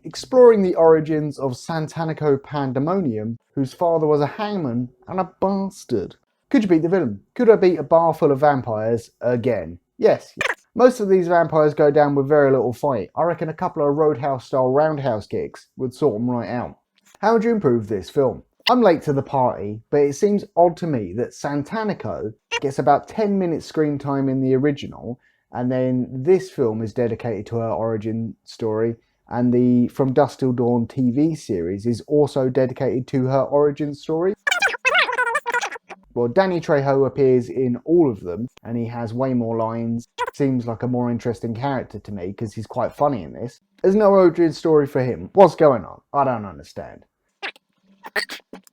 exploring the origins of Santanico Pandemonium, whose father was a hangman and a bastard. Could you beat the villain? Could I beat a bar full of vampires again? Yes. Most of these vampires go down with very little fight. I reckon a couple of Roadhouse-style roundhouse kicks would sort them right out. How would you improve this film? I'm late to the party, but it seems odd to me that Santanico gets about 10 minutes screen time in the original, and then this film is dedicated to her origin story, and the From Dusk Till Dawn TV series is also dedicated to her origin story. Well, Danny Trejo appears in all of them, and he has way more lines. Seems like a more interesting character to me, because he's quite funny in this. There's no origin story for him. What's going on? I don't understand.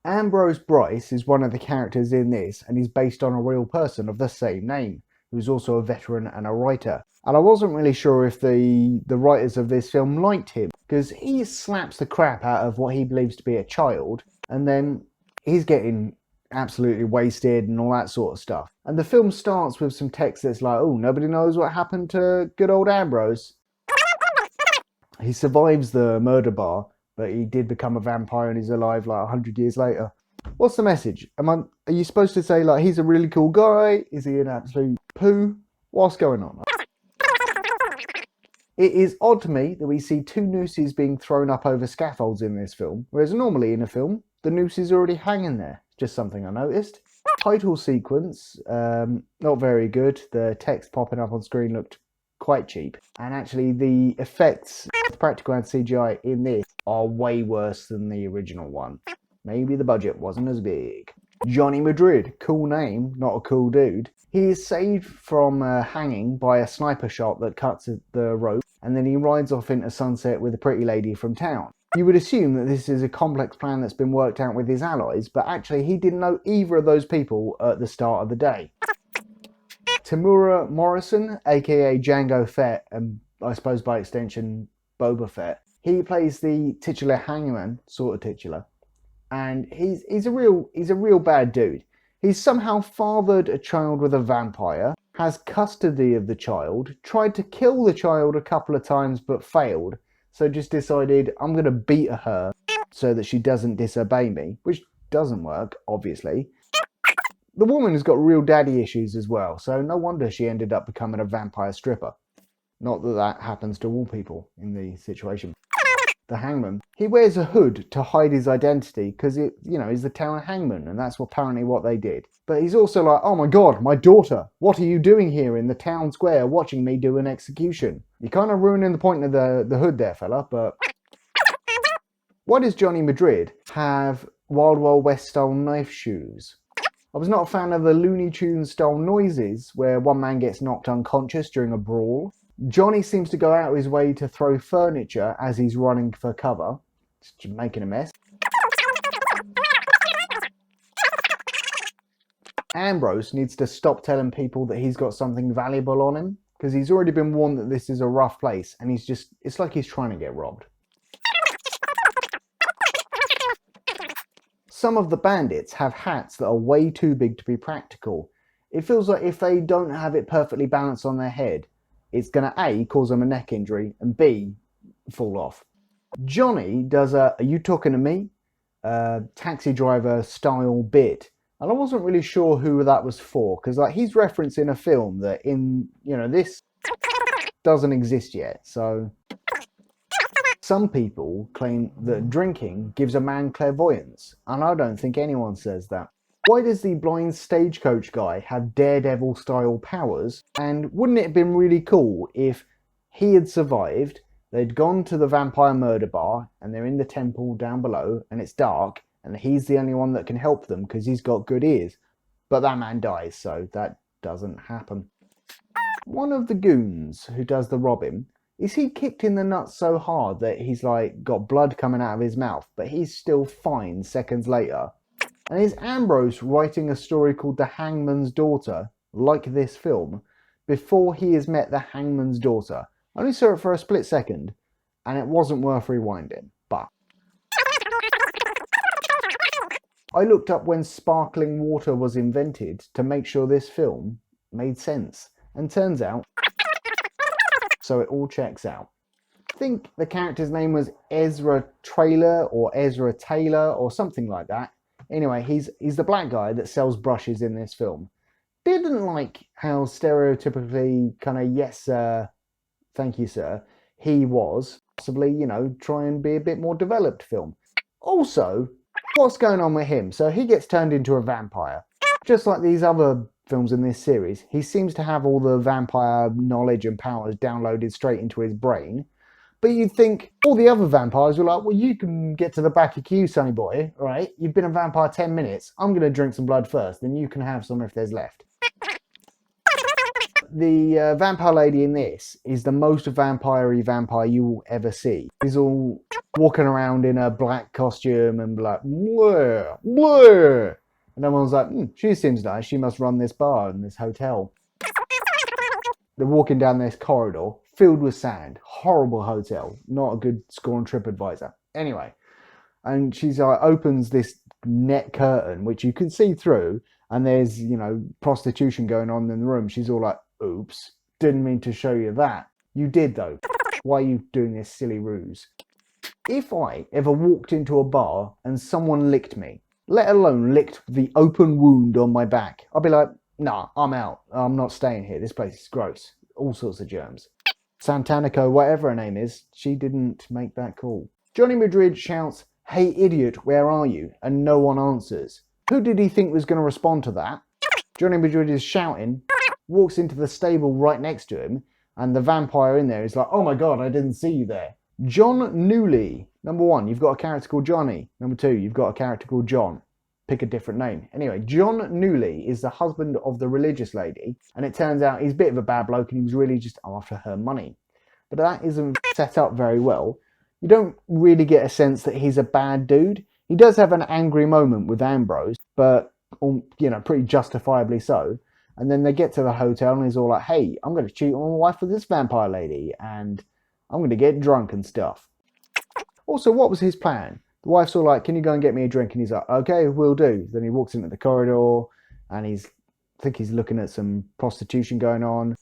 Ambrose Bryce is one of the characters in this, and he's based on a real person of the same name, who's also a veteran and a writer. And I wasn't really sure if the writers of this film liked him, because he slaps the crap out of what he believes to be a child, and then he's getting absolutely wasted and all that sort of stuff. And the film starts with some text that's like, oh, nobody knows what happened to good old Ambrose. He survives the murder bar, but he did become a vampire and he's alive like 100 years later. What's the message? Are you supposed to say like he's a really cool guy? Is he an absolute poo? What's going on? It is odd to me that we see two nooses being thrown up over scaffolds in this film, whereas normally in a film, the noose is already hanging there. Just something I noticed. Title sequence, not very good. The text popping up on screen looked quite cheap. And actually the effects, practical and CGI in this, are way worse than the original one. Maybe the budget wasn't as big. Johnny Madrid, cool name, not a cool dude. He is saved from hanging by a sniper shot that cuts the rope, and then he rides off into sunset with a pretty lady from town. You would assume that this is a complex plan that's been worked out with his allies, but actually he didn't know either of those people at the start of the day. Tamura Morrison, aka Jango Fett, and I suppose by extension Boba Fett, he plays the titular Hangman, sort of titular, and he's a real bad dude. He's somehow fathered a child with a vampire, has custody of the child, tried to kill the child a couple of times but failed, so just decided I'm going to beat her so that she doesn't disobey me, which doesn't work, obviously. The woman has got real daddy issues as well, so no wonder she ended up becoming a vampire stripper. Not that that happens to all people in the situation. The Hangman, he wears a hood to hide his identity because he's the town hangman, and that's apparently what they did. But he's also like, oh my god, my daughter, what are you doing here in the town square watching me do an execution? You're kind of ruining the point of the hood there, fella, but... Why does Johnny Madrid have Wild Wild West style knife shoes? I was not a fan of the Looney Tunes style noises where one man gets knocked unconscious during a brawl. Johnny seems to go out of his way to throw furniture as he's running for cover, just making a mess. Ambrose needs to stop telling people that he's got something valuable on him, because he's already been warned that this is a rough place, and it's like he's trying to get robbed. Some of the bandits have hats that are way too big to be practical. It feels like if they don't have it perfectly balanced on their head, it's going to A, cause them a neck injury, and B, fall off. Johnny does a "are you talking to me?" Taxi driver style bit, and I wasn't really sure who that was for, because he's referencing a film that this doesn't exist yet. So some people claim that drinking gives a man clairvoyance, and I don't think anyone says that. Why does the blind stagecoach guy have Daredevil style powers? And wouldn't it have been really cool if he had survived, they'd gone to the vampire murder bar, and they're in the temple down below, and it's dark, and he's the only one that can help them because he's got good ears. But that man dies, so that doesn't happen. One of the goons who does the robbing, is he kicked in the nuts so hard that he's got blood coming out of his mouth, but he's still fine seconds later? And is Ambrose writing a story called The Hangman's Daughter, like this film, before he has met the Hangman's Daughter? I only saw it for a split second, and it wasn't worth rewinding, but... I looked up when sparkling water was invented to make sure this film made sense, and turns out, so it all checks out. think the character's name was Ezra Trailer or Ezra Taylor or something like that. Anyway, he's the black guy that sells brushes in this film. Didn't like how stereotypically kind of yes sir, thank you sir, he was. Possibly, try and be a bit more developed film. Also, what's going on with him? So he gets turned into a vampire. Just like these other films in this series, he seems to have all the vampire knowledge and powers downloaded straight into his brain. But you'd think all the other vampires were like, well, you can get to the back of queue, sonny boy, all right? You've been a vampire 10 minutes. I'm going to drink some blood first, then you can have some if there's left. The vampire lady in this is the most vampire-y vampire you will ever see. She's all walking around in a black costume and like, blur, blur. And everyone's like, she seems nice. She must run this bar and this hotel. They're walking down this corridor filled with sand. Horrible hotel. Not a good score on TripAdvisor. Anyway, and she's opens this net curtain, which you can see through, and there's, prostitution going on in the room. She's all like, oops, didn't mean to show you that. You did though. Why are you doing this silly ruse? If I ever walked into a bar and someone licked me, let alone licked the open wound on my back, I'd be like, nah, I'm out. I'm not staying here. This place is gross. All sorts of germs. Santanico, whatever her name is, she didn't make that call. Johnny Madrid shouts, hey idiot, where are you? And no one answers. Who did he think was going to respond to that? Johnny Madrid is shouting, walks into the stable right next to him, and the vampire in there is like, oh my god, I didn't see you there. John Newley. Number 1, you've got a character called Johnny. Number 2, you've got a character called John. Pick a different name. Anyway, John Newley is the husband of the religious lady, and it turns out he's a bit of a bad bloke and he was really just after her money. But that isn't set up very well. You don't really get a sense that he's a bad dude. He does have an angry moment with Ambrose, but, pretty justifiably so. And then they get to the hotel and he's all like, hey, I'm going to cheat on my wife with this vampire lady and I'm going to get drunk and stuff. Also, what was his plan? The wife's all like, can you go and get me a drink? And he's like, okay, will do. Then he walks into the corridor and I think he's looking at some prostitution going on.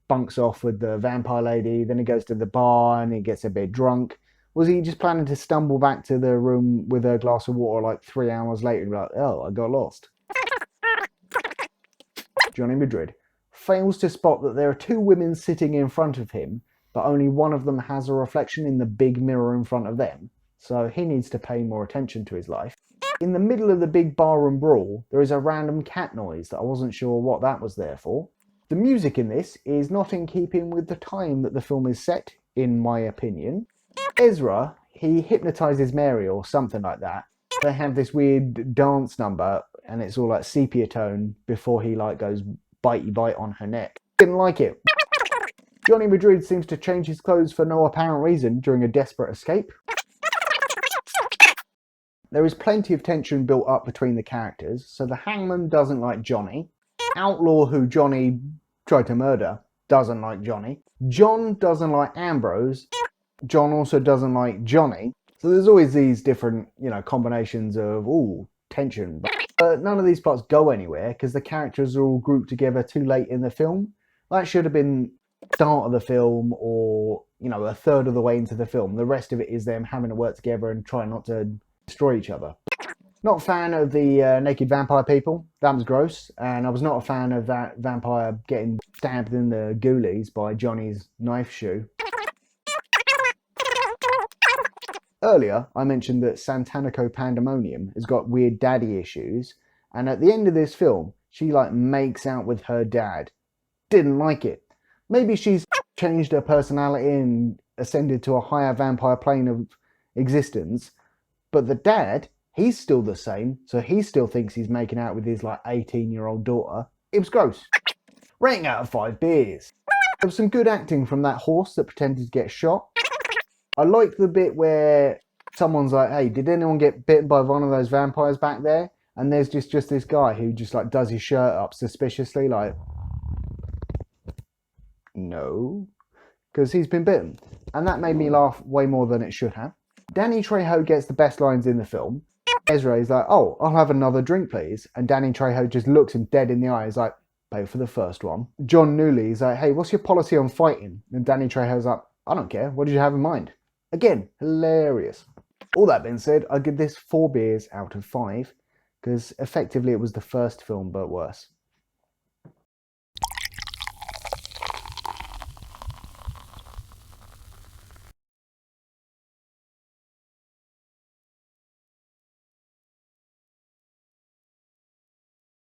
Bunks off with the vampire lady. Then he goes to the bar and he gets a bit drunk. Was he just planning to stumble back to the room with a glass of water like 3 hours later and be like, oh, I got lost? Johnny Madrid fails to spot that there are 2 women sitting in front of him, but only one of them has a reflection in the big mirror in front of them. So he needs to pay more attention to his life. In the middle of the big barroom brawl, there is a random cat noise that I wasn't sure what that was there for. The music in this is not in keeping with the time that the film is set, in my opinion. Ezra, he hypnotizes Mary or something like that. They have this weird dance number and it's all like sepia tone before he goes bitey bite on her neck. Didn't like it. Johnny Madrid seems to change his clothes for no apparent reason during a desperate escape. There is plenty of tension built up between the characters, so the Hangman doesn't like Johnny. Outlaw, who Johnny tried to murder, doesn't like Johnny. John doesn't like Ambrose. John also doesn't like Johnny. So there's always these different, combinations of, tension. But none of these plots go anywhere because the characters are all grouped together too late in the film. That should have been start of the film or, a third of the way into the film. The rest of it is them having to work together and try not to destroy each other. Not a fan of the naked vampire people. That was gross. And I was not a fan of that vampire getting stabbed in the ghoulies by Johnny's knife shoe. Earlier, I mentioned that Santanico Pandemonium has got weird daddy issues. And at the end of this film, she makes out with her dad. Didn't like it. Maybe she's changed her personality and ascended to a higher vampire plane of existence. But the dad, he's still the same. So he still thinks he's making out with his 18-year-old daughter. It was gross. Rating out of 5 beers. There was some good acting from that horse that pretended to get shot. I liked the bit where someone's like, hey, did anyone get bitten by one of those vampires back there? And there's just this guy who just does his shirt up suspiciously, no, because he's been bitten. And that made me laugh way more than it should have. Danny Trejo gets the best lines in the film. Ezra is like, oh, I'll have another drink, please. And Danny Trejo just looks him dead in the eye. He's like, pay for the first one. John Newley is like, hey, what's your policy on fighting? And Danny Trejo's like, I don't care. What did you have in mind? Again, hilarious. All that being said, I give this 4 beers out of 5 because effectively it was the first film but worse.